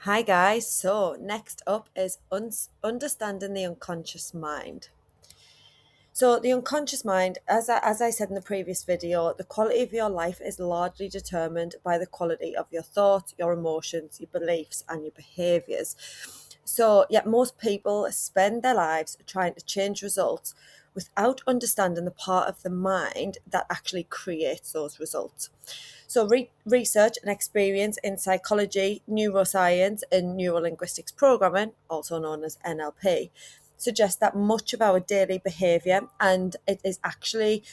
Hi guys, so next up is understanding the unconscious mind. So the unconscious mind, as I said in the previous video, the quality of your life is largely determined by the quality of your thoughts, your emotions, your beliefs and your behaviours. So yet most people spend their lives trying to change results without understanding the part of the mind that actually creates those results. So, research and experience in psychology, neuroscience, and neurolinguistics programming, also known as NLP, suggests that much of our daily behaviour, and it is actually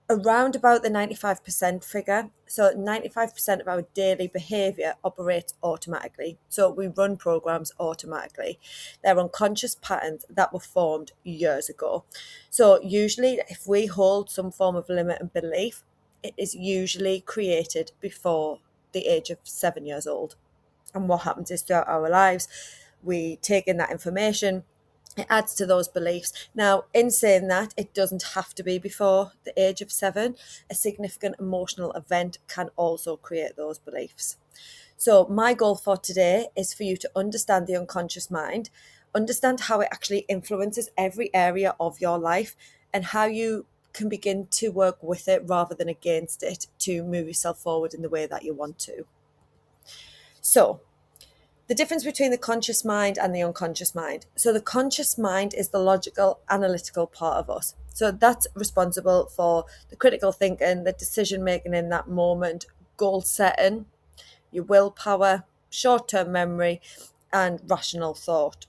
around about the 95% figure. So 95% of our daily behaviour operates automatically. So we run programs automatically. They're unconscious patterns that were formed years ago. So usually if we hold some form of limit and belief, it is usually created before the age of 7 years old. And what happens is throughout our lives, we take in that information, it adds to those beliefs. Now, in saying that, it doesn't have to be before the age of 7. A significant emotional event can also create those beliefs. So, my goal for today is for you to understand the unconscious mind, understand how it actually influences every area of your life, and how you can begin to work with it rather than against it to move yourself forward in the way that you want to. So, the difference between the conscious mind and the unconscious mind. So, the conscious mind is the logical, analytical part of us. So, that's responsible for the critical thinking, the decision making in that moment, goal setting, your willpower, short term memory, and rational thought.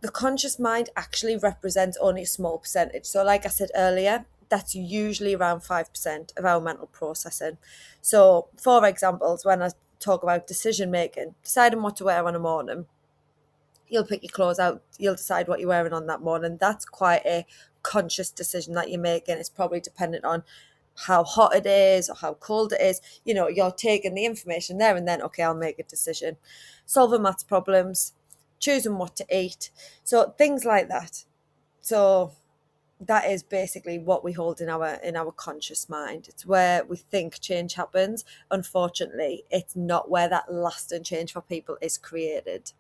The conscious mind actually represents only a small percentage. So, like I said earlier, that's usually around 5% of our mental processing. So, for examples, when I talk about decision making, deciding what to wear on a morning, you'll pick your clothes out, you'll decide what you're wearing on that morning. That's quite a conscious decision that you're making. It's probably dependent on how hot it is or how cold it is. You're taking the information there and then, okay, I'll make a decision. Solving maths problems, choosing what to eat. So things like that. So that is basically what we hold in our conscious mind. It's where we think change happens. Unfortunately, it's not where that lasting change for people is created.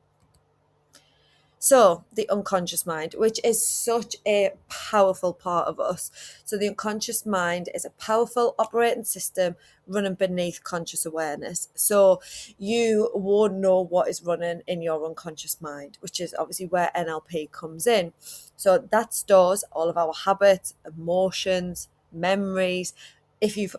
So, the unconscious mind, which is such a powerful part of us. So, the unconscious mind is a powerful operating system running beneath conscious awareness. So, you won't know what is running in your unconscious mind, which is obviously where NLP comes in. So, that stores all of our habits, emotions, memories. If you've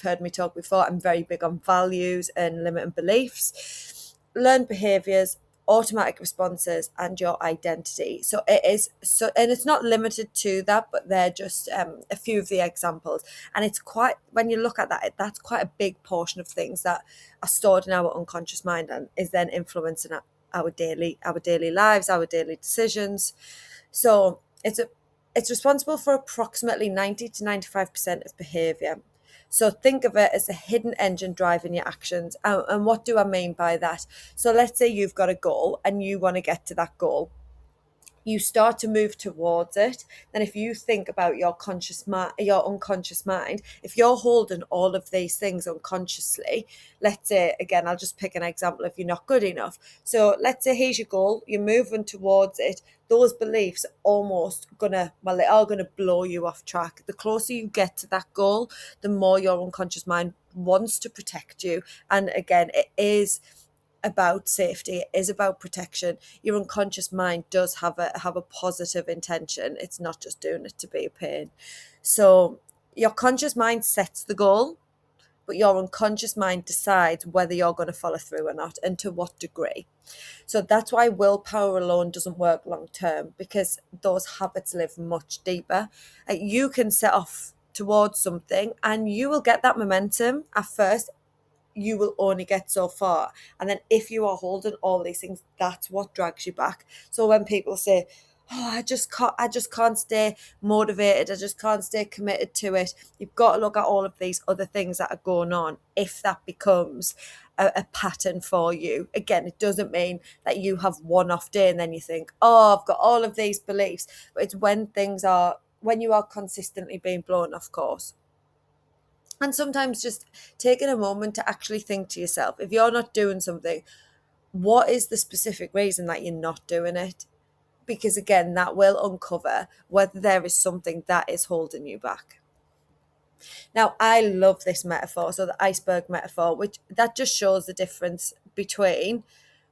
heard me talk before, I'm very big on values and limiting beliefs, learned behaviors, automatic responses, and your identity. So it is so, and it's not limited to that, but they're just a few of the examples. And it's quite, when you look at that, that's quite a big portion of things that are stored in our unconscious mind and is then influencing our daily lives, our daily decisions. So it's responsible for approximately 90 to 95% of behavior. So think of it as a hidden engine driving your actions. And what do I mean by that? So let's say you've got a goal and you want to get to that goal. You start to move towards it. Then if you think about your unconscious mind, if you're holding all of these things unconsciously, let's say, again, I'll just pick an example if you're not good enough. So let's say here's your goal, you're moving towards it. Those beliefs they are gonna blow you off track. The closer you get to that goal, the more your unconscious mind wants to protect you. And again, it is about safety, it is about protection. Your unconscious mind does have a positive intention. It's not just doing it to be a pain. So your conscious mind sets the goal, but your unconscious mind decides whether you're going to follow through or not and to what degree. So that's why willpower alone doesn't work long term, because those habits live much deeper. You can set off towards something and you will get that momentum at first. You will only get so far, and then if you are holding all these things, that's what drags you back. So when people say, oh, I just can't stay motivated, I just can't stay committed to it, you've got to look at all of these other things that are going on. If that becomes a pattern for you, again, it doesn't mean that you have one off day and then you think, oh, I've got all of these beliefs. But it's when you are consistently being blown off course. And sometimes just taking a moment to actually think to yourself, if you're not doing something, what is the specific reason that you're not doing it? Because again, that will uncover whether there is something that is holding you back. Now, I love this metaphor, so the iceberg metaphor, which that just shows the difference between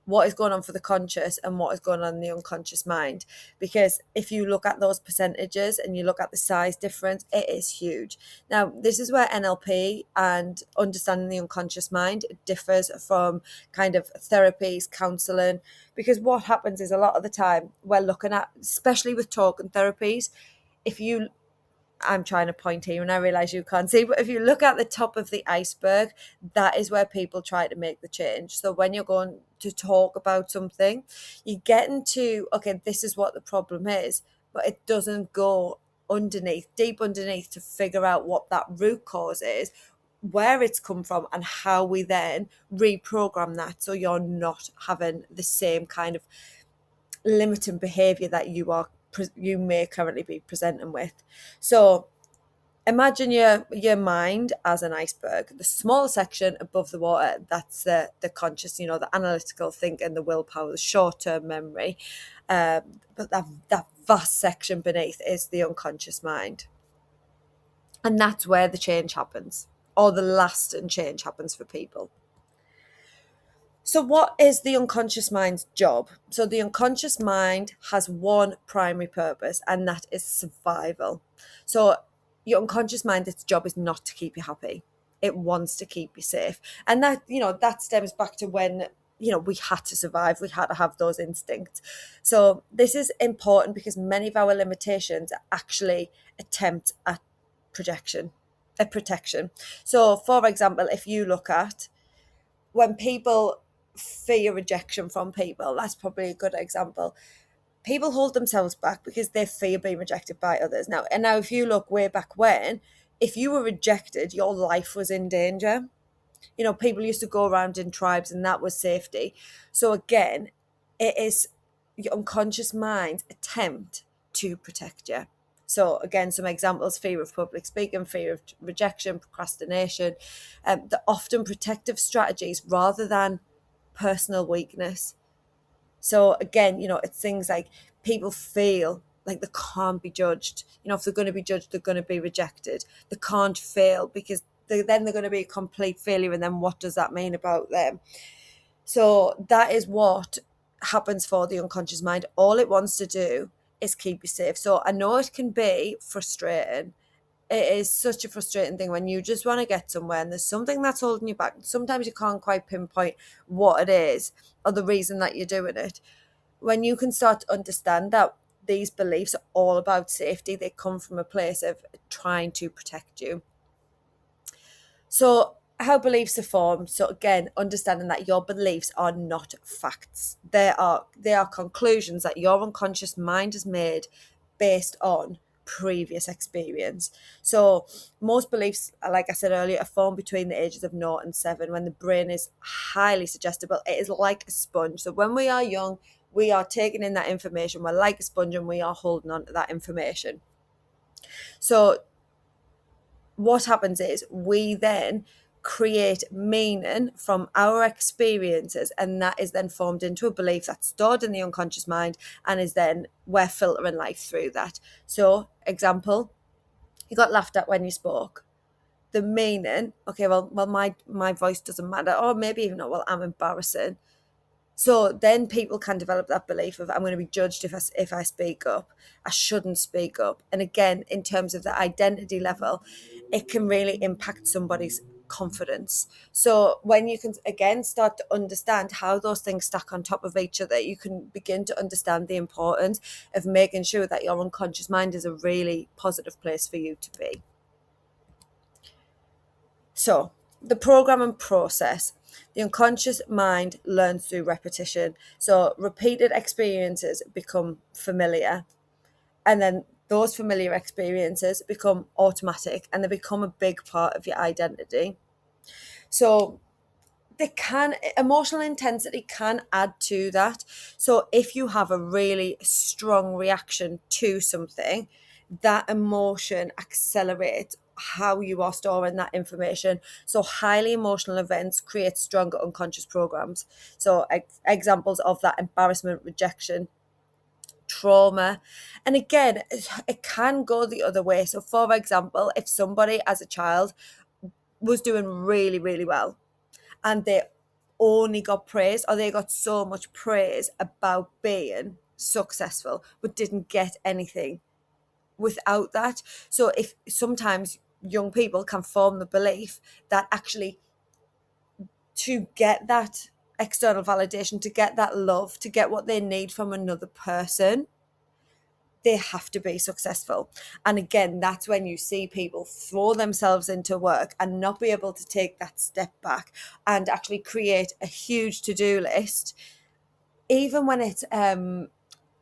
what is going on for the conscious and what is going on in the unconscious mind. Because if you look at those percentages and you look at the size difference, it is huge. Now, this is where NLP and understanding the unconscious mind differs from kind of therapies, counseling, because what happens is a lot of the time we're looking at, especially with talk and therapies, if you I'm trying to point here and I realize you can't see, but if you look at the top of the iceberg, that is where people try to make the change. So when you're going to talk about something, you get into, okay, this is what the problem is, but it doesn't go underneath, deep underneath, to figure out what that root cause is, where it's come from, and how we then reprogram that so you're not having the same kind of limiting behavior that you may currently be presenting with. So imagine your mind as an iceberg. The small section above the water, that's the conscious, the analytical thinking, the willpower, the short-term memory. But that vast section beneath is the unconscious mind. And that's where the change happens, or the lasting change happens for people. So, what is the unconscious mind's job? So, the unconscious mind has one primary purpose, and that is survival. So, your unconscious mind, its job is not to keep you happy. It wants to keep you safe. And that stems back to when, we had to survive, we had to have those instincts. So, this is important because many of our limitations are actually attempts at protection. So, for example, if you look at when people fear rejection from people, that's probably a good example. People hold themselves back because they fear being rejected by others. Now, if you look way back when, if you were rejected, your life was in danger. People used to go around in tribes and that was safety. So again, it is your unconscious mind's attempt to protect you. So again, some examples: fear of public speaking, fear of rejection, procrastination. The often protective strategies rather than personal weakness. So again, it's things like people feel like they can't be judged. If they're going to be judged, they're going to be rejected. They can't fail because then they're going to be a complete failure. And then what does that mean about them? So that is what happens for the unconscious mind. All it wants to do is keep you safe. So I know it can be frustrating. It is such a frustrating thing when you just want to get somewhere and there's something that's holding you back. Sometimes you can't quite pinpoint what it is or the reason that you're doing it. When you can start to understand that these beliefs are all about safety, they come from a place of trying to protect you. So how beliefs are formed. So again, understanding that your beliefs are not facts. They are conclusions that your unconscious mind has made based on previous experience. So most beliefs, like I said earlier, are formed between the ages of 0 and 7 when the brain is highly suggestible. It is like a sponge. So when we are young, we are taking in that information. We're like a sponge and we are holding on to that information. So what happens is we then create meaning from our experiences, and that is then formed into a belief that's stored in the unconscious mind and is then we're filtering life through that. So example, you got laughed at when you spoke. The meaning, okay, well my voice doesn't matter, or maybe even, well, I'm embarrassing. So then people can develop that belief of I'm going to be judged if I speak up. I shouldn't speak up. And again, in terms of the identity level, it can really impact somebody's confidence. So when you can again start to understand how those things stack on top of each other, you can begin to understand the importance of making sure that your unconscious mind is a really positive place for you to be. So, the programming process. The unconscious mind learns through repetition. So, repeated experiences become familiar, and then those familiar experiences become automatic and they become a big part of your identity. So, emotional intensity can add to that. So if you have a really strong reaction to something, that emotion accelerates how you are storing that information. So highly emotional events create stronger unconscious programs. So examples of that: embarrassment, rejection, trauma. And again, it can go the other way. So for example, if somebody as a child was doing really, really well and they only got praise, or they got so much praise about being successful but didn't get anything without that. So if sometimes young people can form the belief that actually to get that external validation, to get that love, to get what they need from another person, they have to be successful. And again, that's when you see people throw themselves into work and not be able to take that step back and actually create a huge to-do list, even when it's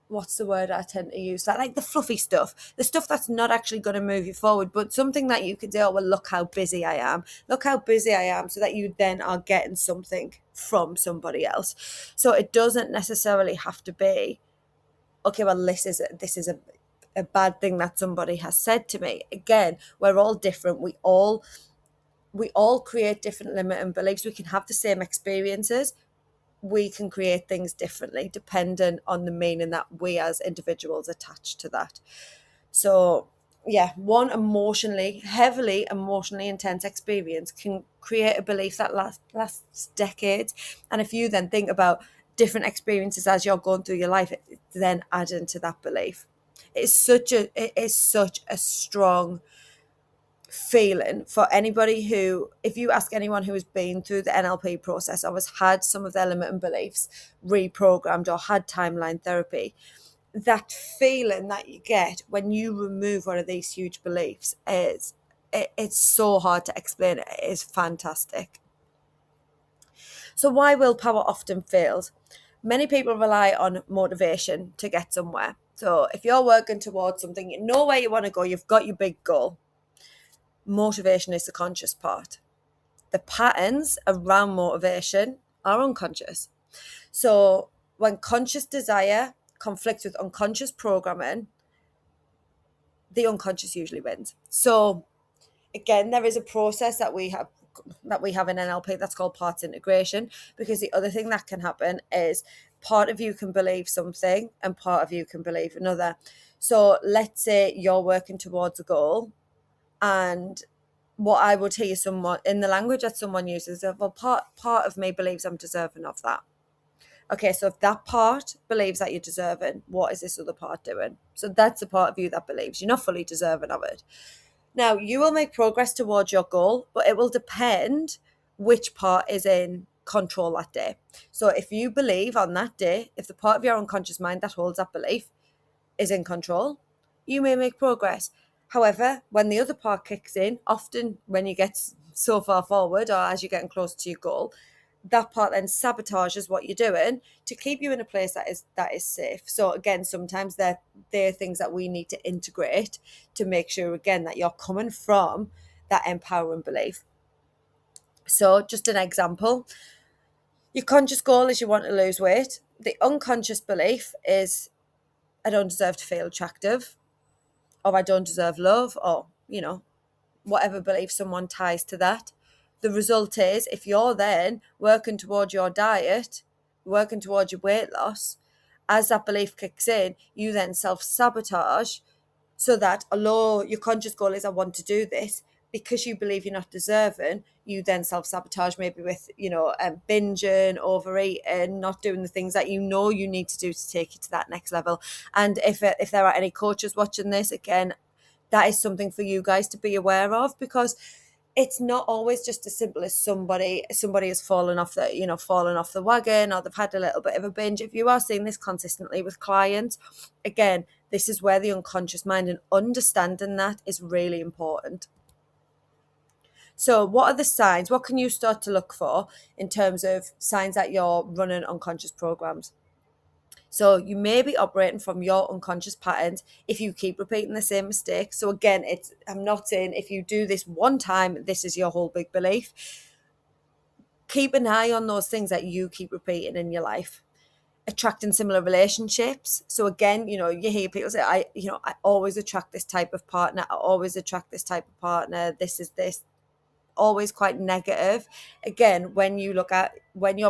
what's the word I tend to use, that like the fluffy stuff, the stuff that's not actually going to move you forward, but something that you can say, oh well, look how busy I am, look how busy I am, so that you then are getting something from somebody else. So it doesn't necessarily have to be, okay, well, this is a bad thing that somebody has said to me. Again, we're all different. We all create different limiting beliefs. We can have the same experiences. We can create things differently depending on the meaning that we as individuals attach to that. So yeah, one heavily emotionally intense experience can create a belief that lasts decades. And if you then think about different experiences as you're going through your life, it's then adding to that belief. It is such a strong feeling for anybody who, if you ask anyone who has been through the NLP process or has had some of their limiting beliefs reprogrammed or had timeline therapy, that feeling that you get when you remove one of these huge beliefs it's so hard to explain. It is fantastic. So why willpower often fails? Many people rely on motivation to get somewhere. So if you're working towards something, you know where you want to go, you've got your big goal. Motivation is the conscious part. The patterns around motivation are unconscious. So when conscious desire conflicts with unconscious programming, the unconscious usually wins. So again, there is a process that we have in NLP that's called parts integration, because the other thing that can happen is part of you can believe something and part of you can believe another. So let's say you're working towards a goal, and what I would hear someone in the language that someone uses, well, part of me believes I'm deserving of that. Okay, so if that part believes that you're deserving, what is this other part doing? So that's the part of you that believes you're not fully deserving of it. Now, you will make progress towards your goal, but it will depend which part is in control that day. So if you believe on that day, if the part of your unconscious mind that holds that belief is in control, you may make progress. However, when the other part kicks in, often when you get so far forward or as you're getting closer to your goal, that part then sabotages what you're doing to keep you in a place that is safe. So again, sometimes they're things that we need to integrate to make sure, again, that you're coming from that empowering belief. So just an example, your conscious goal is you want to lose weight. The unconscious belief is, I don't deserve to feel attractive, or I don't deserve love, or whatever belief someone ties to that. The result is, if you're then working towards your diet, working towards your weight loss, as that belief kicks in, you then self-sabotage, so that although your conscious goal is I want to do this, because you believe you're not deserving, you then self-sabotage, maybe with binging, overeating, not doing the things that you know you need to do to take you to that next level. And if there are any coaches watching this, again, that is something for you guys to be aware of, because it's not always just as simple as somebody has fallen off the wagon, or they've had a little bit of a binge. If you are seeing this consistently with clients, again, this is where the unconscious mind and understanding that is really important. So what are the signs? What can you start to look for in terms of signs that you're running unconscious programs? So you may be operating from your unconscious patterns if you keep repeating the same mistake. So again, I'm not saying if you do this one time, this is your whole big belief. Keep an eye on those things that you keep repeating in your life, attracting similar relationships. So again, you hear people say, I always attract this type of partner. I always attract this type of partner. This is this, always quite negative. Again, when you're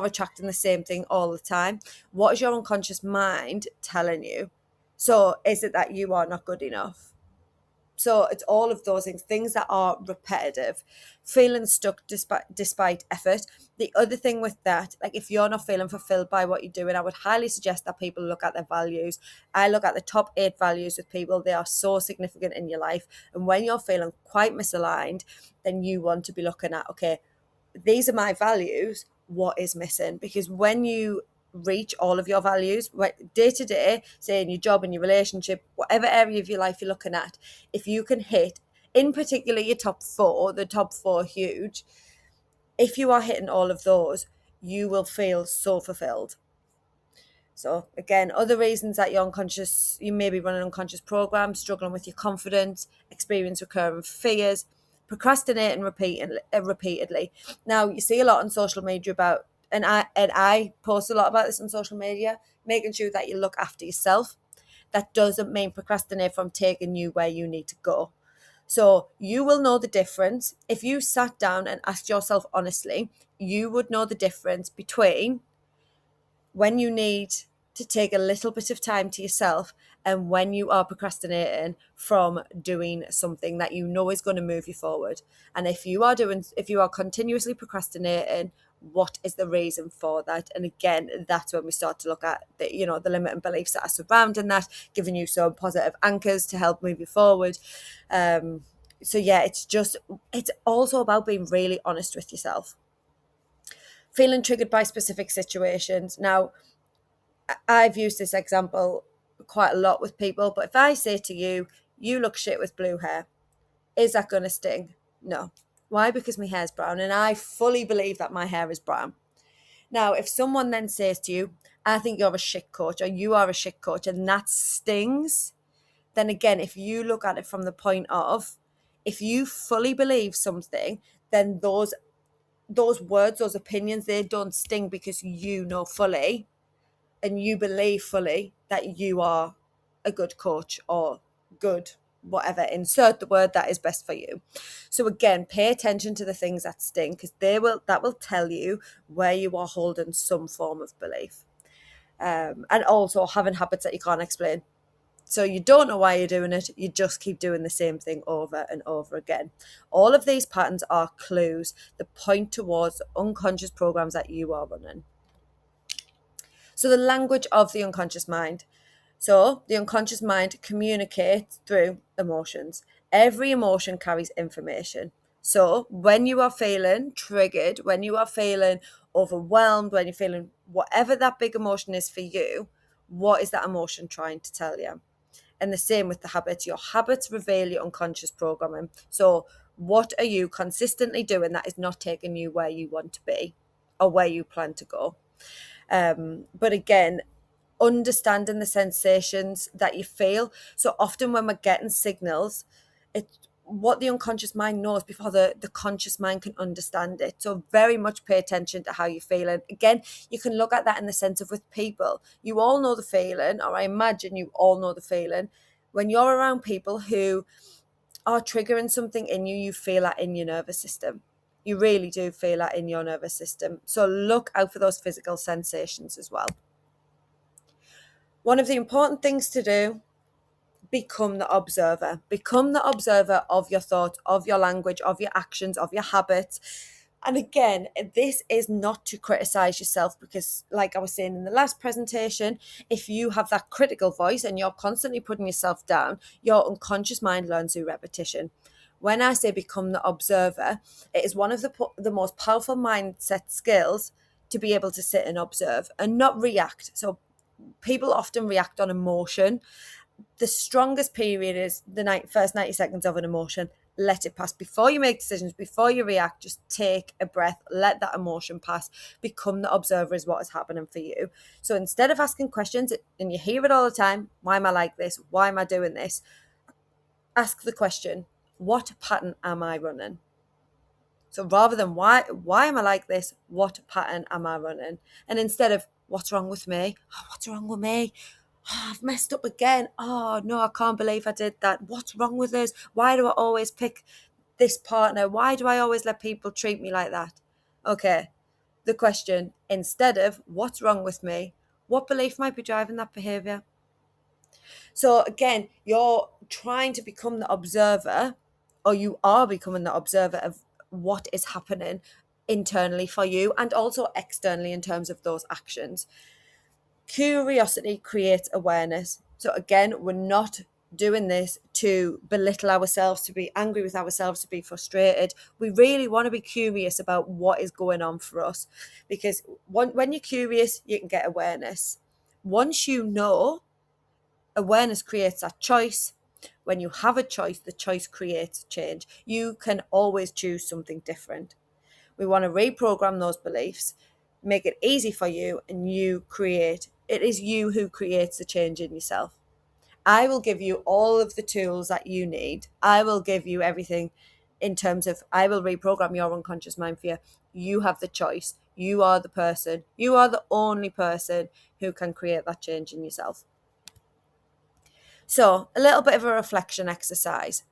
attracting the same thing all the time, what is your unconscious mind telling you? So is it that you are not good enough? So it's all of those things that are repetitive, feeling stuck despite effort. The other thing with that, like if you're not feeling fulfilled by what you're doing, I would highly suggest that people look at their values. I look at the top 8 values with people. They are so significant in your life. And when you're feeling quite misaligned, then you want to be looking at, okay, these are my values, what is missing? Because when you reach all of your values day to day, say in your job, in your relationship, whatever area of your life you're looking at, if you can hit in particular your top 4, the top 4 huge, if you are hitting all of those, you will feel so fulfilled. So again, other reasons that you're unconscious, you may be running unconscious programs, struggling with your confidence, experience recurring fears, procrastinating repeatedly. Now you see a lot on social media about, and I post a lot about this on social media, making sure that you look after yourself. That doesn't mean procrastinate from taking you where you need to go. So you will know the difference if you sat down and asked yourself honestly. You would know the difference between when you need to take a little bit of time to yourself and when you are procrastinating from doing something that you know is going to move you forward. And if you are continuously procrastinating, what is the reason for that? And again, that's when we start to look at the limiting beliefs that are surrounding that, giving you some positive anchors to help move you forward. So yeah, it's also about being really honest with yourself. Feeling triggered by specific situations. Now, I've used this example quite a lot with people, but if I say to you, you look shit with blue hair, is that going to sting? No. Why? Because my hair's brown and I fully believe that my hair is brown. Now, if someone then says to you, I think you're a shit coach or you are a shit coach, and that stings, then again, if you look at it from the point of, if you fully believe something, then those words, those opinions, they don't sting because you know fully and you believe fully that you are a good coach or good whatever, insert the word that is best for you. So again, pay attention to the things that sting, because that will tell you where you are holding some form of belief. And also having habits that you can't explain. So you don't know why you're doing it, you just keep doing the same thing over and over again. All of these patterns are clues that point towards unconscious programs that you are running. So the language of the unconscious mind. So the unconscious mind communicates through emotions. Every emotion carries information. So when you are feeling triggered, when you are feeling overwhelmed, when you're feeling whatever that big emotion is for you, what is that emotion trying to tell you? And the same with the habits. Your habits reveal your unconscious programming. So what are you consistently doing that is not taking you where you want to be or where you plan to go? But again, understanding the sensations that you feel. So often when we're getting signals, it's what the unconscious mind knows before the conscious mind can understand it. So very much pay attention to how you're feeling. Again, you can look at that in the sense of with people. You all know the feeling, or I imagine you all know the feeling. When you're around people who are triggering something in you, you feel that in your nervous system. You really do feel that in your nervous system. So look out for those physical sensations as well. One of the important things to do, become the observer. Become the observer of your thoughts, of your language, of your actions, of your habits. And again, this is not to criticize yourself, because like I was saying in the last presentation, if you have that critical voice and you're constantly putting yourself down, your unconscious mind learns through repetition. When I say become the observer, it is one of the most powerful mindset skills to be able to sit and observe and not react. So people often react on emotion. The strongest period is the first 90 seconds of an emotion. Let it pass. Before you make decisions, before you react, just take a breath, let that emotion pass. Become the observer is what is happening for you. So instead of asking questions, and you hear it all the time, why am I like this? Why am I doing this? Ask the question, what pattern am I running? So rather than why am I like this, what pattern am I running? And instead of what's wrong with me, oh, what's wrong with me? Oh, I've messed up again. Oh no, I can't believe I did that. What's wrong with us? Why do I always pick this partner? Why do I always let people treat me like that? Okay, the question, instead of what's wrong with me, what belief might be driving that behavior? So again, you're trying to become the observer, or you are becoming the observer of what is happening internally for you and also externally in terms of those actions. Curiosity creates awareness. So again, we're not doing this to belittle ourselves, to be angry with ourselves, to be frustrated. We really want to be curious about what is going on for us, because when you're curious, you can get awareness. Once you know, awareness creates that choice. When you have a choice, the choice creates change. You can always choose something different. We want to reprogram those beliefs, make it easy for you, and it is you who creates the change in yourself. I will give you all of the tools that you need. I will give you everything in terms of, I will reprogram your unconscious mind for you. You have the choice. You are the person. You are the only person who can create that change in yourself. So, a little bit of a reflection exercise.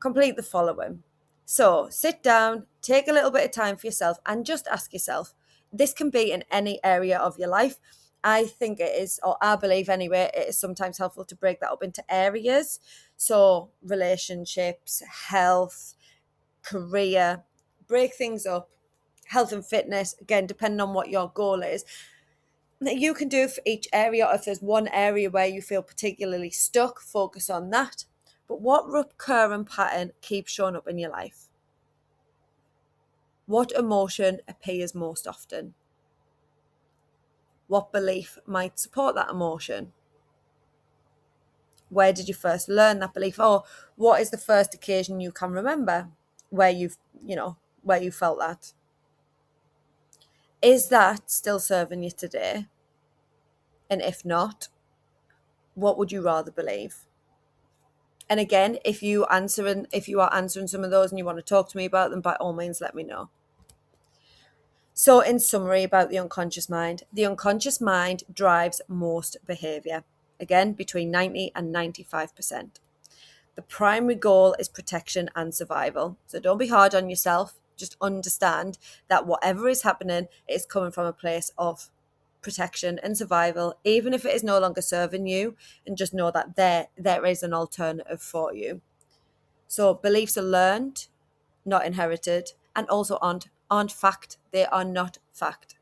Complete the following. So, sit down, take a little bit of time for yourself, and just ask yourself, this can be in any area of your life. I think it is, or I believe anyway, it is sometimes helpful to break that up into areas. So, relationships, health, career, break things up. Health and fitness, again, depending on what your goal is, that you can do for each area. If there's one area where you feel particularly stuck, focus on that. But what recurring pattern keeps showing up in your life? What emotion appears most often? What belief might support that emotion? Where did you first learn that belief? Or what is the first occasion you can remember where where you felt that? Is that still serving you today? And if not, what would you rather believe? And again, if you are answering some of those and you want to talk to me about them, by all means, let me know. So, in summary, about the unconscious mind drives most behavior. Again, between 90 and 95%. The primary goal is protection and survival. So, don't be hard on yourself. Just understand that whatever is happening is coming from a place of protection and survival, even if it is no longer serving you, and just know that there is an alternative for you. So beliefs are learned, not inherited, and also aren't fact. They are not fact.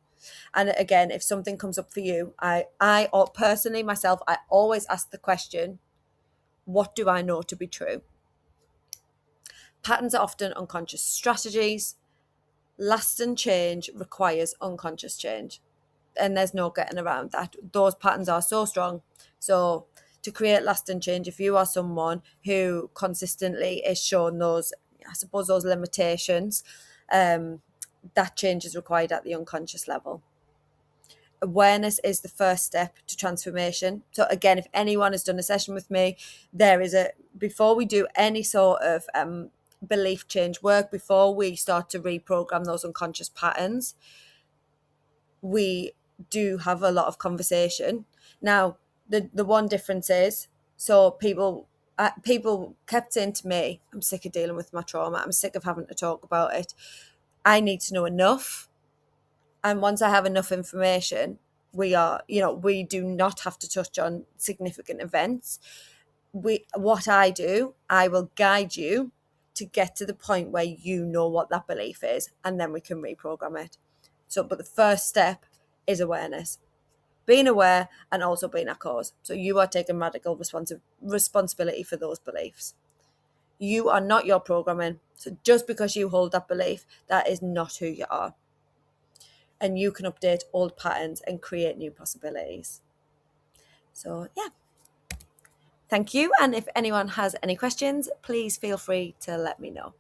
And again, if something comes up for you, I or personally myself, I always ask the question, what do I know to be true? Patterns are often unconscious strategies. Lasting change requires unconscious change. And there's no getting around that. Those patterns are so strong. So to create lasting change, if you are someone who consistently is shown those, I suppose, those limitations, that change is required at the unconscious level. Awareness is the first step to transformation. So again, if anyone has done a session with me, before we do any sort of belief change work, before we start to reprogram those unconscious patterns, we do have a lot of conversation. Now, the one difference is, so people kept saying to me, I'm sick of dealing with my trauma. I'm sick of having to talk about it. I need to know enough. And once I have enough information, we do not have to touch on significant events. What I will guide you to get to the point where you know what that belief is, and then we can reprogram it. So, but the first step is awareness, being aware, and also being a cause. So you are taking radical responsibility for those beliefs. You are not your programming. So just because you hold that belief, that is not who you are. And you can update old patterns and create new possibilities. So yeah, thank you. And if anyone has any questions, please feel free to let me know.